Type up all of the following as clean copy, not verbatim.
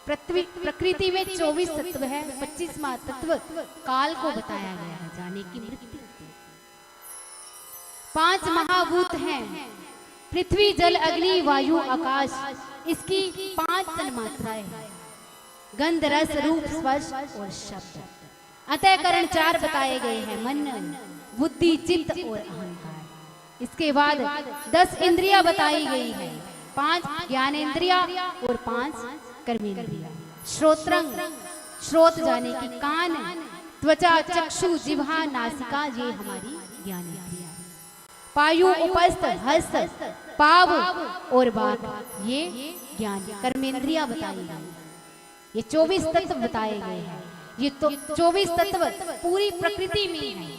प्रकृति में 24 तत्व है, 25वां तत्व काल को बताया गया है, जाने की मृत्यु। 5 महाभूत हैं, पृथ्वी जल अग्नि वायु आकाश, इसकी 5 तन्मात्राएं हैं, गंध रस रूप स्पर्श और शब्द। अंतःकरण 4 बताए गए हैं, मन बुद्धि चित्त और अहंकार। इसके बाद 10 इंद्रियां बताई गई है, 5 ज्ञानेंद्रिया और 5 कर्मेंद्रिया। श्रोत्रंग श्रोत जाने की कान, त्वचा चक्षु जिह्वा नासिका ये हमारी ज्ञानेंद्रिया। पायु उपस्थ हस्त पाव और बात ये ज्ञान कर्मेंद्रिया बताई गई। ये 24 तत्व बताए गए हैं। ये तो 24 तत्व पूरी प्रकृति में है।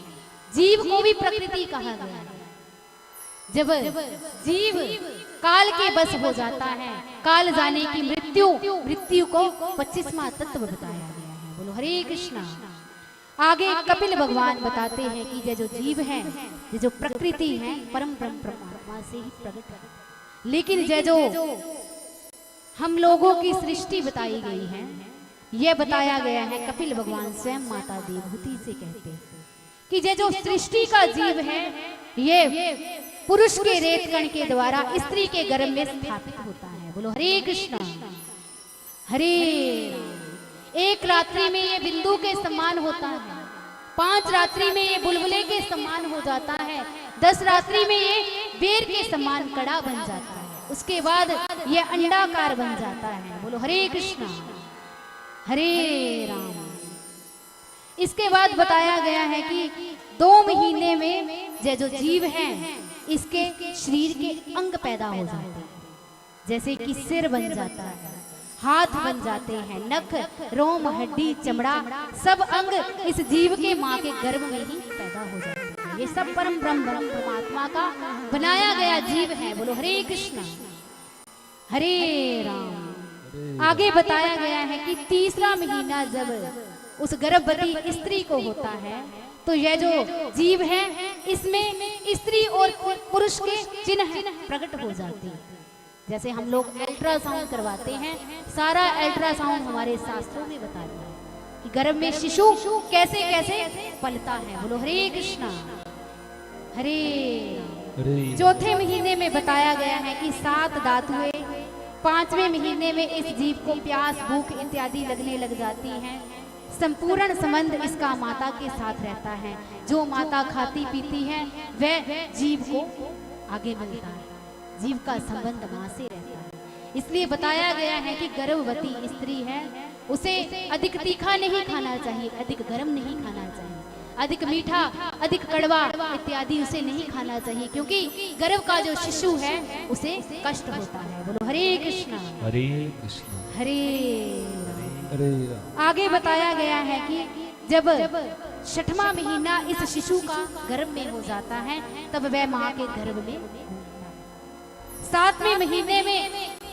जीव को भी प्रकृति कहा गया है। जब जीव काल के बस हो जाता है, काल जाने की मृत्यु को 25वां तत्व बताया गया है। बोलो हरे कृष्णा। आगे कपिल भगवान बताते हैं कि ये जो जीव है, ये जो प्रकृति है, परम ब्रह्म परमात्मा से ही प्रकट है। लेकिन ये जो हम लोगों की सृष्टि बताई गई है, ये बताया गया है, कपिल भगवान स्वयं माता देवहूति से कहते हैं कि ये जो सृष्टि का जीव है, ये पुरुष के रेत कण के द्वारा स्त्री के गर्भ में स्थापित होता है। बोलो हरे कृष्णा। हरे एक रात्रि में ये बिंदु के समान होता है, 5 रात्रि में ये बुलबुले के समान हो जाता है, 10 रात्रि में ये बेर के समान कड़ा बन जाता है, उसके बाद ये अंडाकार बन जाता है। बोलो हरे कृष्णा हरे राम। इसके बाद बताया गया है कि 2 महीने में ये जो जीव है, इसके शरीर के अंग पैदा हो जाते हैं, जैसे कि सिर बन जाता है, हाथ बन जाते हैं, नख रोम हड्डी चमड़ा सब अंग इस जीव के माँ के गर्भ में ही पैदा हो जाते हैं। ये सब परम ब्रह्म परमात्मा का बनाया गया जीव है। बोलो हरे कृष्णा हरे राम। आगे बताया गया है कि 3रा महीना जब उस गर्भवती स्त्री को होता है, तो यह जो जीव है, इसमें स्त्री और पुरुष के चिन्ह प्रकट हो जाते हैं। जैसे हम लोग अल्ट्रासाउंड करवाते हैं, सारा अल्ट्रासाउंड हमारे शास्त्रों में बताता है कि गर्भ में शिशु कैसे कैसे पलता है। बोलो हरे कृष्णा हरे। 4थे महीने में बताया गया है कि 7 धातुएं, 5वें महीने में इस जीव को प्यास भूख इत्यादि लगने लग जाती हैं। संपूर्ण संबंध इसका माता के साथ रहता है। जो माता खाती पीती है वह जीव को आगे मिलता है, जीव का संबंध मां से रहता है। इसलिए बताया गया है कि गर्भवती स्त्री है, उसे अधिक तीखा नहीं खाना चाहिए, अधिक गर्म नहीं खाना चाहिए, अधिक मीठा अधिक कड़वा इत्यादि उसे नहीं खाना चाहिए, क्योंकि गर्भ का जो शिशु है उसे कष्ट होता है। बोलो हरे कृष्णा हरे कृष्णा हरे हरे। आगे बताया गया है कि जब 6वां महीना इस शिशु का गर्भ में हो जाता है, तब वह मां के गर्भ में 7वें महीने में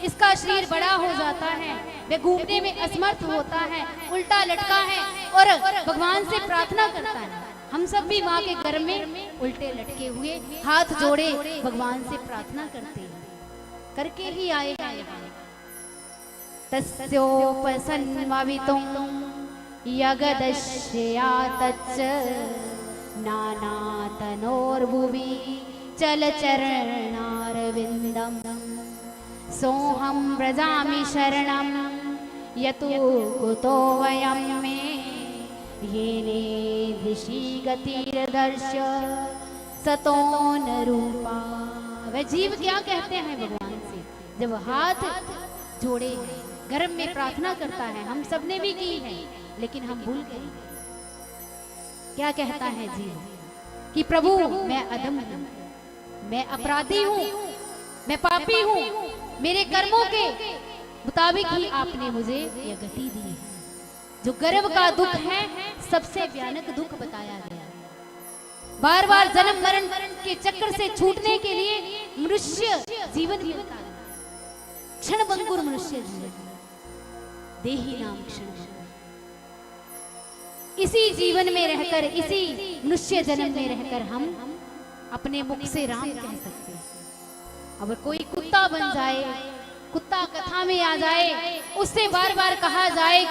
इसका शरीर बड़ा हो जाता है, वह घूमने में असमर्थ होता है, उल्टा लटका है और भगवान से प्रार्थना करता है। हम सब भी माँ के गर्भ में उल्टे लटके हुए हाथ जोड़े भगवान से प्रार्थना करते हैं, करके ही आए हैं। तस्योपसन्ववितुं यगदश्या तच्च नानातनोर्भुवि चलचरणारविन्दं सोऽहं व्रजामि शरणं यतो कुतो वयं मे येने दिशि गतिर्दर्श सतो न रूपा। वह जीव क्या कहते हैं भगवान से, जब हाथ जोड़े गर्भ में प्रार्थना करता है, हम सबने भी की है, लेकिन हम भूल गए। क्या कहता है जीव कि प्रभु मैं अधम हूं, मैं अपराधी हूं, मैं पापी हूं, मेरे कर्मों के मुताबिक ही आपने मुझे यह गति दी है। जो गर्भ का दुख है सबसे भयानक दुख बताया गया है। बार बार जन्म मरण के चक्र से छूटने के लिए मनुष्य जीवन मिलता है, क्षण भंगुर मनुष्य जीवन, देही नाम क्षण। इसी जीवन में रहकर, इसी मनुष्य जन्म में रहकर हम अपने मुख से राम कह सकते हैं। अगर कोई कुत्ता बन जाए कुत्ता कथा में आ जाए, उससे बार बार कहा जाए